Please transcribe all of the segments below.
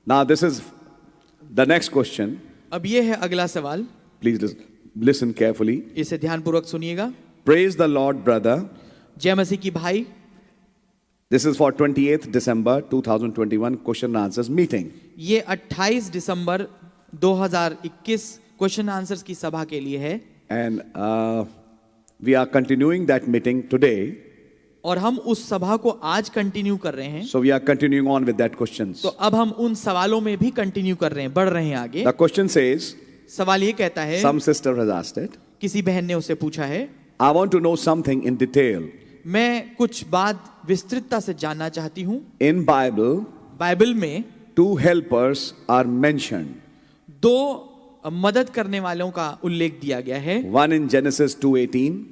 Now this is the next question. अब ये है अगला सवाल. Please listen carefully. इसे ध्यानपूर्वक सुनिएगा. Praise the Lord, brother. जय मसीह की भाई. This is for 28th December 2021 question and answers meeting. ये 28 दिसंबर 2021 क्वेश्चन आंसर्स की सभा के लिए है. And we are continuing that meeting today. और हम उस सभा को आज कंटिन्यू कर रहे हैं. So we are continuing on with that questions. तो अब हम उन सवालों में भी कंटिन्यू कर रहे हैं, बढ़ रहे हैं आगे. The question says, सवाल ये कहता है, some sister has asked it. किसी बहन ने उसे पूछा है, I want to know something in detail. मैं कुछ बात विस्तृतता से जानना चाहती हूँ. In Bible, बाइबल में 2 helpers are mentioned. 2 मदद करने वालों का उल्लेख दिया गया है. One in Genesis 2:18.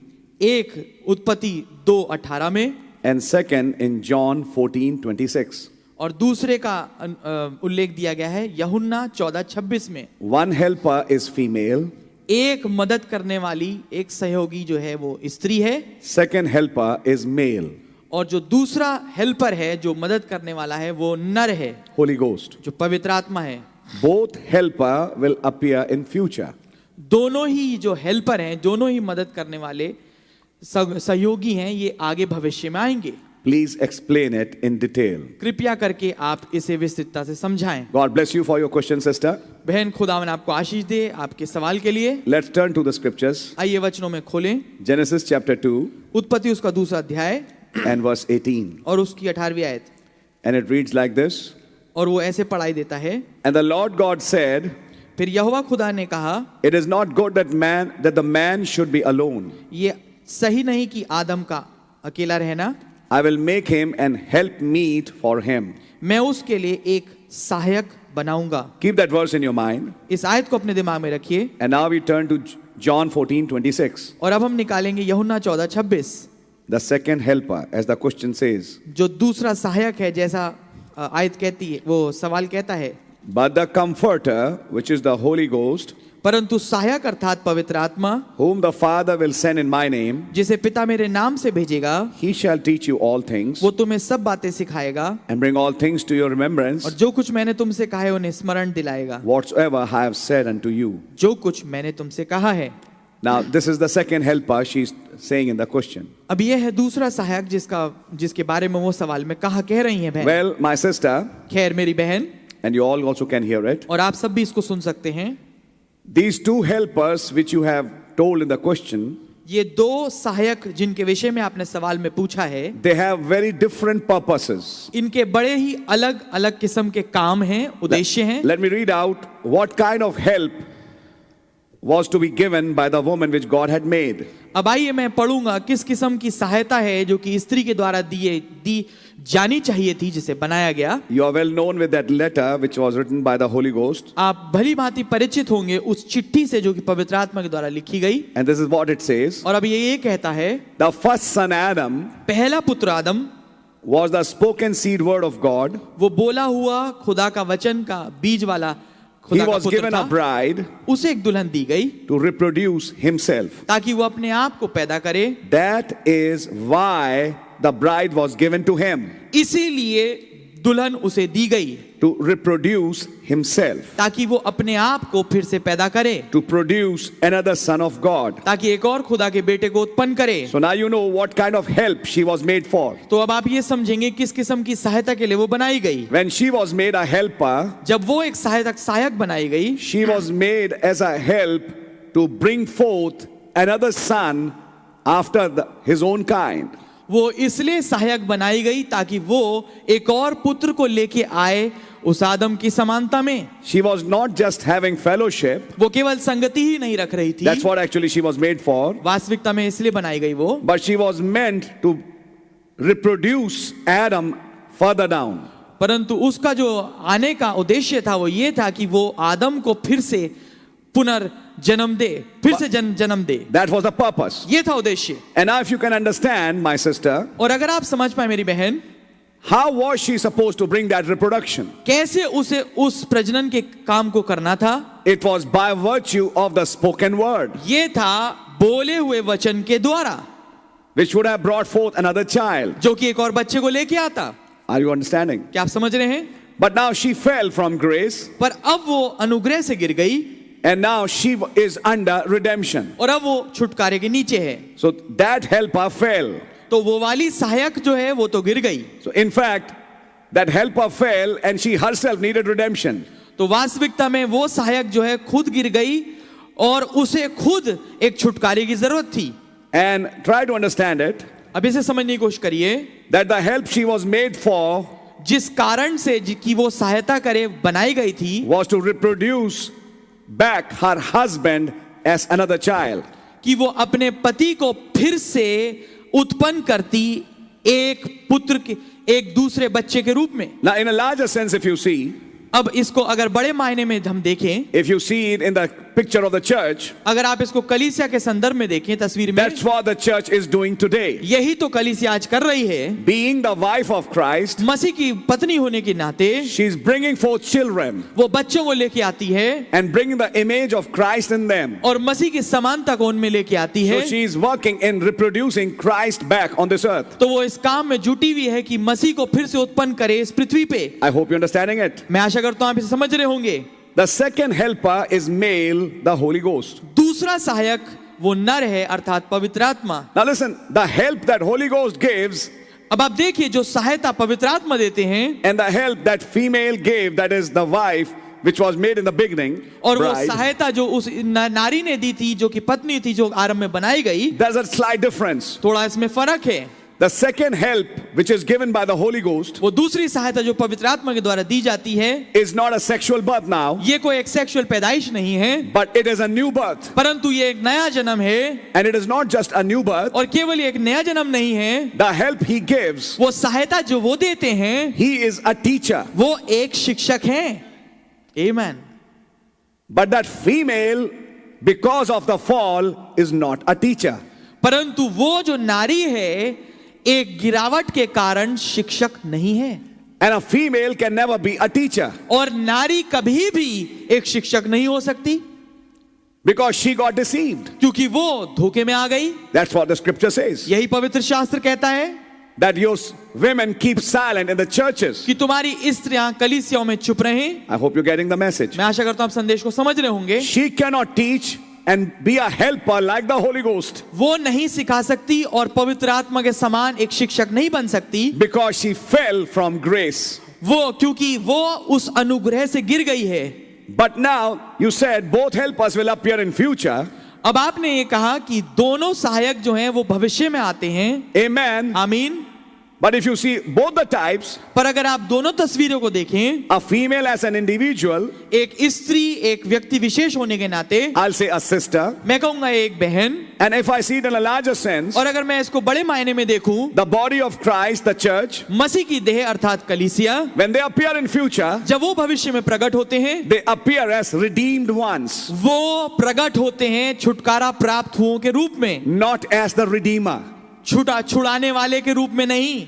एक उत्पत्ति 2:18 में. And second in John 14:26. और दूसरे का उल्लेख दिया गया है यूहन्ना 14:26 में. One helper is female. एक मदद करने वाली, एक सहयोगी जो है वो स्त्री है. Second helper is male. और जो दूसरा हेल्पर है, जो मदद करने वाला है, वो नर है, Holy Ghost. जो पवित्र आत्मा है. Both helper will appear in future. दोनों ही जो हेल्पर हैं, दोनों ही मदद करने वाले सहयोगी हैं, ये आगे भविष्य में आएंगे. Please explain it in detail. कृपया करके आप इसे विस्तृतता से समझाएं. God bless you for your question, sister. बहन, खुदावन आपको आशीष दे आपके सवाल के लिए. Let's turn to the scriptures. आइए वचनों में खोलें. Genesis chapter 2 उत्पत्ति उसका 2 अध्याय and verse 18. और उसकी 18वीं आयत. And it reads like this. और वो ऐसे पढ़ाई देता है. And the Lord God said, फिर यहोवा खुदा ने कहा, it is not good that the man should be alone. ये सही नहीं कि आदम का अकेला रहना. I will make him an help meet for him. मैं उसके लिए एक सहायक बनाऊंगा. Keep that verse in your mind. इस आयत को अपने दिमाग में रखिए. And now we turn to John 14:26. और अब हम निकालेंगे यूहन्ना 14:26. The second helper, as the question says. जो दूसरा सहायक है, जैसा आयत कहती है, वो सवाल कहता है. But the comforter, which is the Holy Ghost, परंतु सहायक अर्थात पवित्र आत्मा, whom the Father will send in my name, जिसे पिता मेरे नाम से भेजेगा, he shall teach you all things, वो तुम्हें सब बातें सिखाएगा, and bring all things to your remembrance, और जो कुछ मैंने तुमसे कहा है उन्हें स्मरण दिलाएगा, whatsoever I have said unto you. जो कुछ मैंने तुमसे कहा है. Now this is the second helper she's saying in the question. अब ये है दूसरा सहायक जिसके बारे में वो सवाल में कह रही हैं बहन. Well, my sister, खैर मेरी बहन, and you all also can hear it. और आप सब भी इसको सुन सकते हैं. These 2 helpers which you have told in the question, ये 2 सहायक जिनके विषय में आपने सवाल में पूछा है, they have very different purposes. इनके बड़े ही अलग अलग किस्म के काम हैं, उद्देश्य हैं. Let me read out what kind of help was to be given by the woman which God had made. अब आइए मैं पढ़ूंगा किस किस्म की सहायता है जो कि स्त्री के द्वारा दी जानी चाहिए थी, जिसे बनाया गया. You are well known with that letter which was written by the Holy Ghost. आप भली भांति परिचित होंगे उस चिट्ठी से जो कि पवित्र आत्मा के द्वारा लिखी गई. And this is what it says. और अब ये कहता है, The first son Adam पहला पुत्र आदम was the spoken seed word of God. वो बोला हुआ खुदा का वचन का बीज वाला He खुदा का was पुत्र given a था. bride उसे एक दुल्हन दी गई to reproduce himself. ताकि वो अपने आप को पैदा करे. That is why the bride was given to him, इसीलिए दुल्हन उसे दी गई, to reproduce himself, ताकि वो अपने आप को फिर से पैदा करे, to produce another son of God. ताकि एक और खुदा के बेटे को उत्पन्न करे. So now you know what kind of help she was made for. तो अब आप ये समझेंगे किस किस्म की सहायता के लिए वो बनाई गई. When she was made a helper, जब वो एक सहायक बनाई गई, she was made as a help to bring forth another son after his own kind. वो इसलिए सहायक बनाई गई ताकि वो एक और पुत्र को लेके आए उस आदम की समानता में. She was not just having fellowship. वो केवल संगति ही नहीं रख रही थी. That's what actually she was made for. वास्तविकता में इसलिए बनाई गई वो. But she was meant to reproduce Adam further down. परंतु उसका जो आने का उद्देश्य था वो ये था कि वो आदम को फिर से पुनर्जन्म दे, फिर से जन्म दे. That was the purpose. ये था उद्देश्य. And now if you can understand, my sister, और अगर आप समझ पाए मेरी बहन, how was she supposed to bring that reproduction? कैसे उसे उस प्रजनन के काम को करना था? It was by virtue of the spoken word, ये था बोले हुए वचन के द्वारा, which would have brought forth another child. जो कि एक और बच्चे को लेके आता. Are you understanding? क्या आप समझ रहे हैं? But now she fell from grace, पर अब वो अनुग्रह से गिर गई and now she is under redemption. और अब वो छुटकारे के नीचे है। So that helper fell. तो वो वाली सहायक जो है वो तो गिर गई। So in fact, that helper fell and she herself needed redemption. तो वास्तविकता में वो सहायक जो है खुद गिर गई और उसे खुद एक छुटकारे की जरूरत थी। And try to understand it, अब इसे समझने की कोशिश करिए that the help she was made for जिस कारण से कि वो सहायता करे बनाई गई थी was to reproduce back her husband as another child. कि वो अपने पति को फिर से उत्पन्न करती एक पुत्र के एक दूसरे बच्चे के रूप में। Now in a larger sense, if you see, अब इसको अगर बड़े मायने में हम देखें, if you see it in the picture of the church, अगर आप इसको कलीसिया के संदर्भ में देखें तस्वीर में, that's what the church is doing today. यही तो कलीसिया आज कर रही है। Being the wife of Christ, मसीह की पत्नी होने के नाते she's bringing forth children वो बच्चों को लेके आती है and bringing the image of Christ in them. और मसीह की समानता को उनमें लेके आती है। So she is working in reproducing Christ back on this earth. तो वो इस काम में जुटी हुई है कि मसीह को फिर से उत्पन्न करे इस पृथ्वी पे। I hope you're understanding it. मैं आशा करता हूं आप इसे समझ रहे होंगे। The second helper is male, the Holy Ghost. दूसरा सहायक वो नर है अर्थात पवित्र आत्मा। Now listen, the help that Holy Ghost gives अब आप देखिए जो सहायता पवित्र आत्मा देते हैं and the help that female gave, that is the wife which was made in the beginning, और वो bride, सहायता जो उस नारी ने दी थी जो कि पत्नी थी जो आरंभ में बनाई गई, there's a slight difference. थोड़ा इसमें फर्क है। The second help which is given by the Holy Ghost वो दूसरी सहायता जो पवित्र आत्मा के द्वारा दी जाती है is not a sexual birth now, ये कोई एक सेक्सुअल पैदाइश नहीं है, but it is a new birth. परंतु ये एक नया जन्म है। And it is not just a new birth. और केवल एक नया जन्म नहीं है, The help he gives, वो सहायता जो वो देते हैं he is a teacher. वो एक शिक्षक हैं। Amen। But that female, because of the fall, is not a teacher. परंतु वो जो नारी है एक गिरावट के कारण शिक्षक नहीं है। And a female can never be a teacher और नारी कभी भी एक शिक्षक नहीं हो सकती because she got deceived. क्योंकि वो धोखे में आ गई। That's what the scripture says. यही पवित्र शास्त्र कहता है That your women keep silent in the churches. कि तुम्हारी स्त्रियां कलीसियाओं में चुप रहें। I hope you're getting the message. मैं आशा करता हूं आप संदेश को समझ रहे होंगे। She cannot teach and be a helper like the Holy Ghost वो नहीं सिखा सकती और पवित्र आत्मा के समान एक शिक्षक नहीं बन सकती because she fell from grace. वो क्योंकि वो उस अनुग्रह से गिर गई है। But now you said both helpers will appear in future. अब आपने ये कहा कि दोनों सहायक जो हैं वो भविष्य में आते हैं। Amen. आमीन। But if you see both the types, पर अगर आप दोनों तस्वीरों को देखें, a female as an individual, एक स्त्री एक व्यक्ति विशेष होने के नाते, I'll say a sister, मैं कहूंगा एक बहन, and if I see it in a larger sense, और अगर मैं इसको बड़े मायने में देखूं, the body of Christ, the church, मसीह की देह अर्थात कलीसिया, when they appear in future, जब वो भविष्य में प्रकट होते हैं, they appear as redeemed ones, वो प्रकट होते हैं छुटकारा प्राप्त हुओं के रूप में, not as the redeemer. छुड़ाने वाले के रूप में नहीं।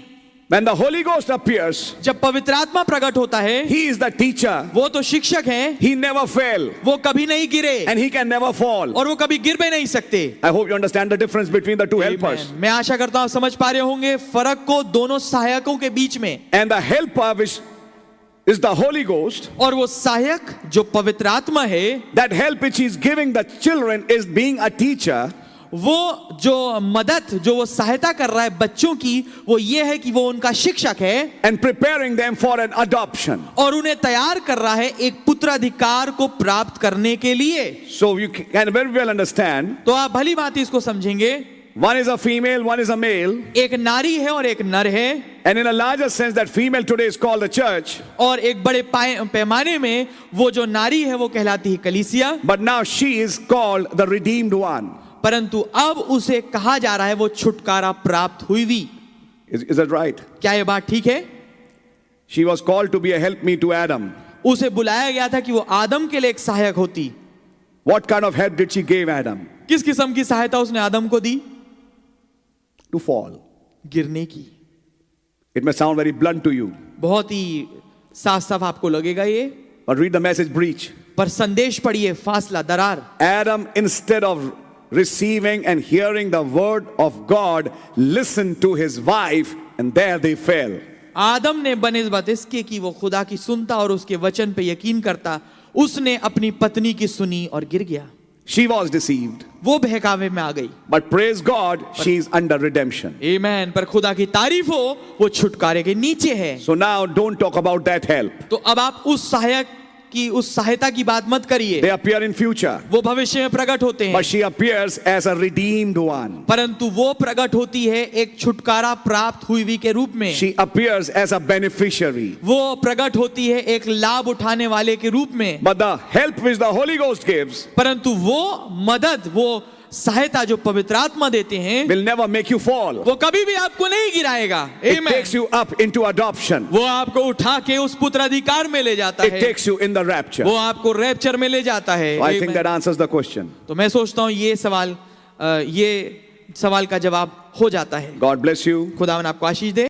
When the Holy Ghost appears, जब पवित्र आत्मा प्रकट होता है, he is the teacher. वो तो शिक्षक है, He never fell वो कभी नहीं गिरे and he can never fall. और वो कभी गिर भी नहीं सकते। I hope you understand the difference between the two helpers. मैं आशा करता हूं आप समझ पा रहे होंगे फर्क को दोनों सहायकों के बीच में। And the helper which is the Holy Ghost, और वो सहायक जो पवित्र आत्मा है, that help which he is giving the children is being a teacher. वो जो मदद जो वो सहायता कर रहा है बच्चों की, वो ये है कि वो उनका शिक्षक है And preparing them for an adoption. और उन्हें तैयार कर रहा है एक पुत्राधिकार को प्राप्त करने के लिए। So you can very well understand. तो आप भली भांति इसको समझेंगे। One is a female, one is a male. एक नारी है और एक नर है। And in a larger sense, that female today is called the church. और एक बड़े पैमाने में वो जो नारी है वो कहलाती है कलीसिया। But now she is called the redeemed one. परंतु अब उसे कहा जा रहा है वो छुटकारा प्राप्त हुई हुई। Is that right? क्या ये बात ठीक है? She was called to be a helpmeet to Adam. उसे बुलाया गया था कि वो आदम के लिए एक सहायक होती। What kind of help did she give Adam? किस किस्म की सहायता उसने आदम को दी? To fall. गिरने की। It may sound very blunt to you. बहुत ही साफ साफ आपको लगेगा ये, But read the message breach. पर संदेश पढ़िए फासला दरार। Adam, instead of receiving and hearing the word of God, listened to his wife and there they fell. आदम ने बनिस्बत इसके कि वो खुदा की सुनता और उसके वचन पे यकीन करता, उसने अपनी पत्नी की सुनी और गिर गया। She was deceived. वो बहकावे में आ गई। But praise God, she is under redemption. आमेन। पर खुदा की तारीफ हो, वो छुटकारे के नीचे है। So now don't talk about that help. तो अब आप उस सहायक की, उस सहायता की बात मत करिए। They appear in future. वो भविष्य में प्रकट होते हैं। But she appears as a redeemed one. परंतु वो प्रकट होती है एक छुटकारा प्राप्त हुई हुई के रूप में। She appears as a beneficiary. वो प्रकट होती है एक लाभ उठाने वाले के रूप में। But the help which the Holy Ghost gives परंतु वो मदद, वो सहायता जो पवित्र आत्मा देते हैं, will never make you fall. वो कभी भी आपको नहीं गिराएगा। It Amen। takes you up into adoption. वो आपको उठा के उस पुत्राधिकार में ले जाता It है। takes you in the rapture. वो आपको रैप्चर में ले जाता है। So I think Amen। that answers the question. तो मैं सोचता हूँ ये सवाल का जवाब हो जाता है। God bless you. खुदावन आपको आशीष दे।